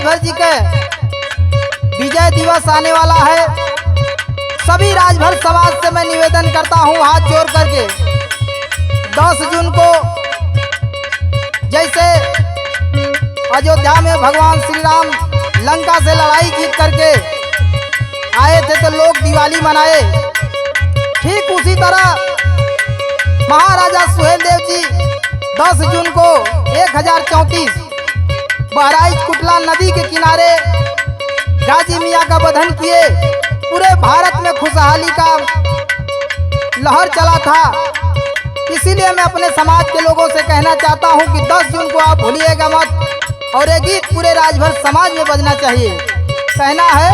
राजभर जी के विजय दिवस आने वाला है। सभी राजभर समाज से मैं निवेदन करता हूं हाथ जोड़ करके 10 जून को जैसे अयोध्या में भगवान श्री राम लंका से लड़ाई जीत करके आए थे तो लोग दिवाली मनाए, ठीक उसी तरह महाराजा सुहेल देव जी 10 जून को 1034 बहराइच कुटला नदी के किनारे गाजी मियाँ का वधन किए। पूरे भारत में खुशहाली का लहर चला था। इसीलिए मैं अपने समाज के लोगों से कहना चाहता हूं कि 10 जून को आप भूलिएगा मत और ये गीत पूरे राजभर समाज में बजना चाहिए। कहना है,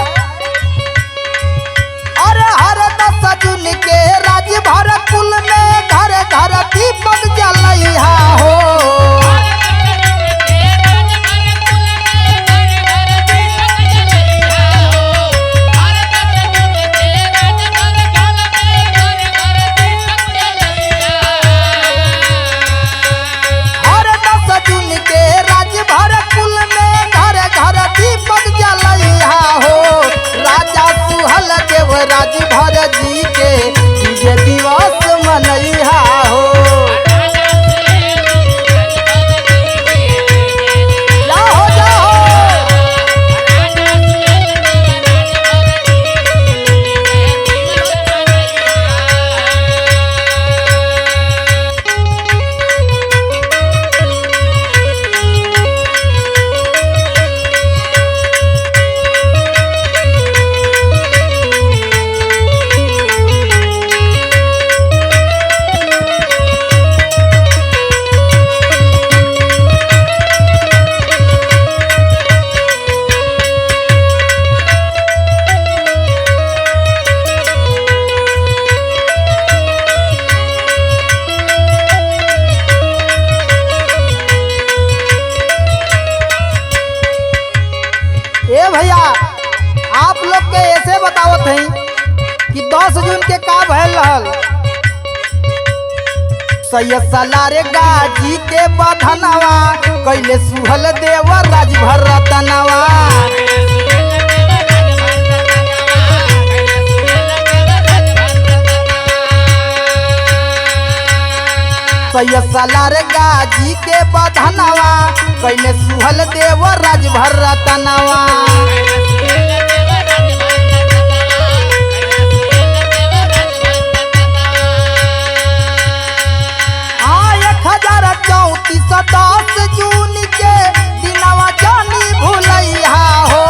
अरे हर 10 जून के राजभर कुल में घर घर दीपक जलैहा हो। राजभर जी के विजय दिवस मनैहा हो। जाओ जाओ भैया, आप लोग के ऐसे बतावत हैं कि 10 जून के का भयल रहल। सैयद सलारे गाजी के बधनवा कैले सुहल देव राजभर रतनवा। सैयद सलारे गाजी के बधनवा कैले सुहल देव राजभर रतनवा। हाँ 1034 जून के दिनवा जानी भूलैहा हो।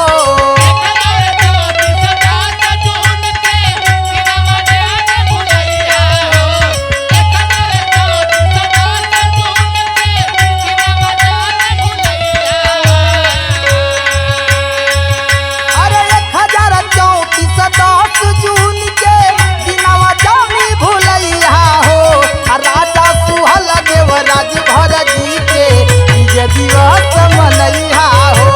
राजभर जी के विजय दिवस मनैहा हो।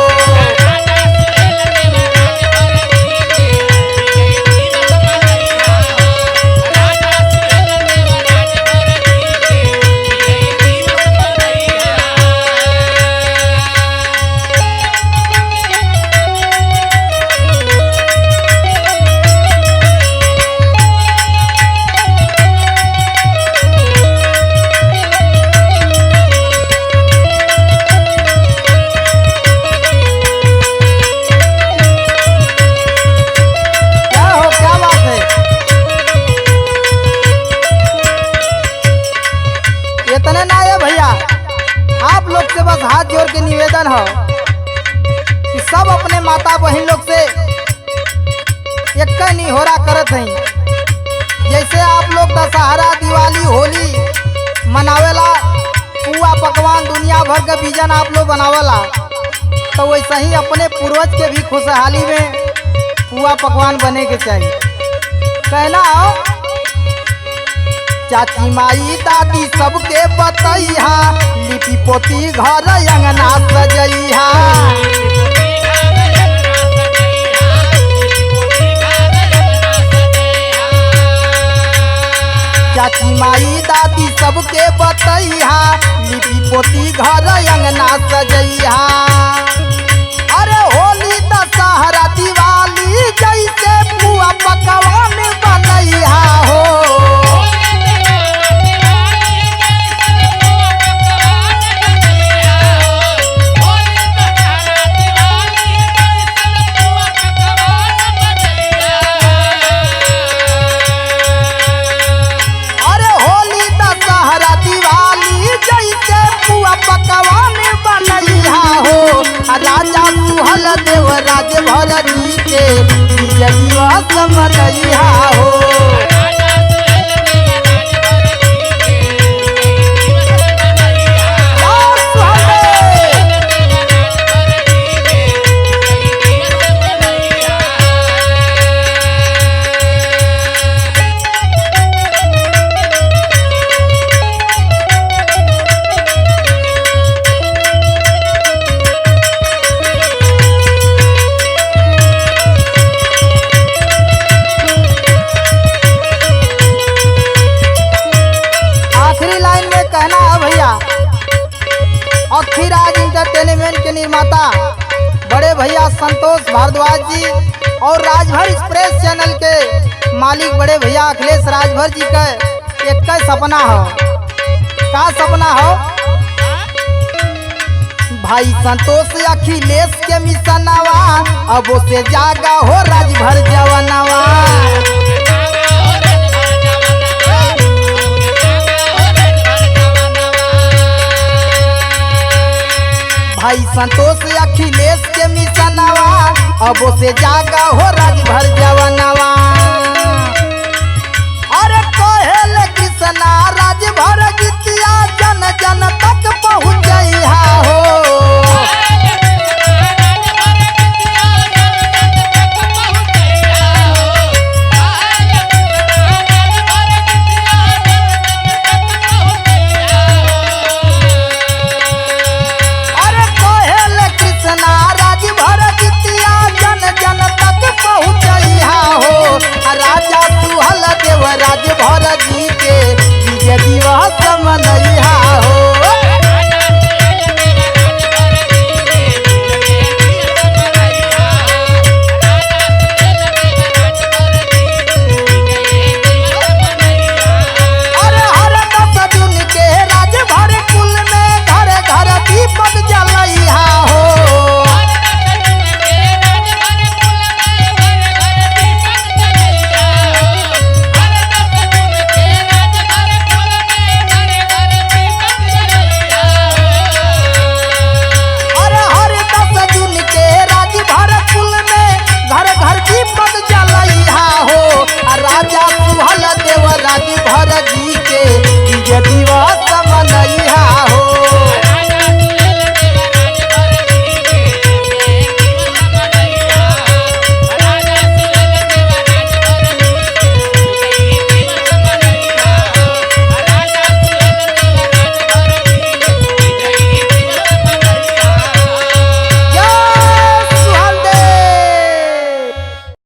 इतने ना है भैया, आप लोग से बस हाथ जोड़ के निवेदन हो कि सब अपने माता बहन लोग से एक नहीं हो रहा करत हैं। जैसे आप लोग दशहरा दिवाली होली मनावेला, पुआ पकवान दुनिया भर का बीजन आप लोग बनावेला, तो वैसे ही अपने पूर्वज के भी खुशहाली में पुआ पकवान बने के चाहिए। कहना हो, चाची माई दादी सबके बतैहा, लिपि पोती घर अंगना सजैहा। चाची माई दादी सबके बतैहा, लिपि पोती घर अंगना सजैहा। अरे हो राजा सुहल देव राज भर जी के विजय दिवस मनैया हो। कहना है भैया, अखीराज इंटरटेनमेंट के निर्माता बड़े भैया संतोष भारद्वाज जी और राजभर एक्सप्रेस चैनल के मालिक बड़े भैया अखिलेश राजभर जी का एक सपना हो। का सपना हो? भाई संतोष अखिलेश के मिशनवा अब से जागा हो राजभर जवानवा। भाई संतोष अखिलेश के मिशनवा अब से जागा हो राजभर जवानवा। अरे कहेल कृष्णा राजभर गीतिया जन जन तक पहुँचैहा हो।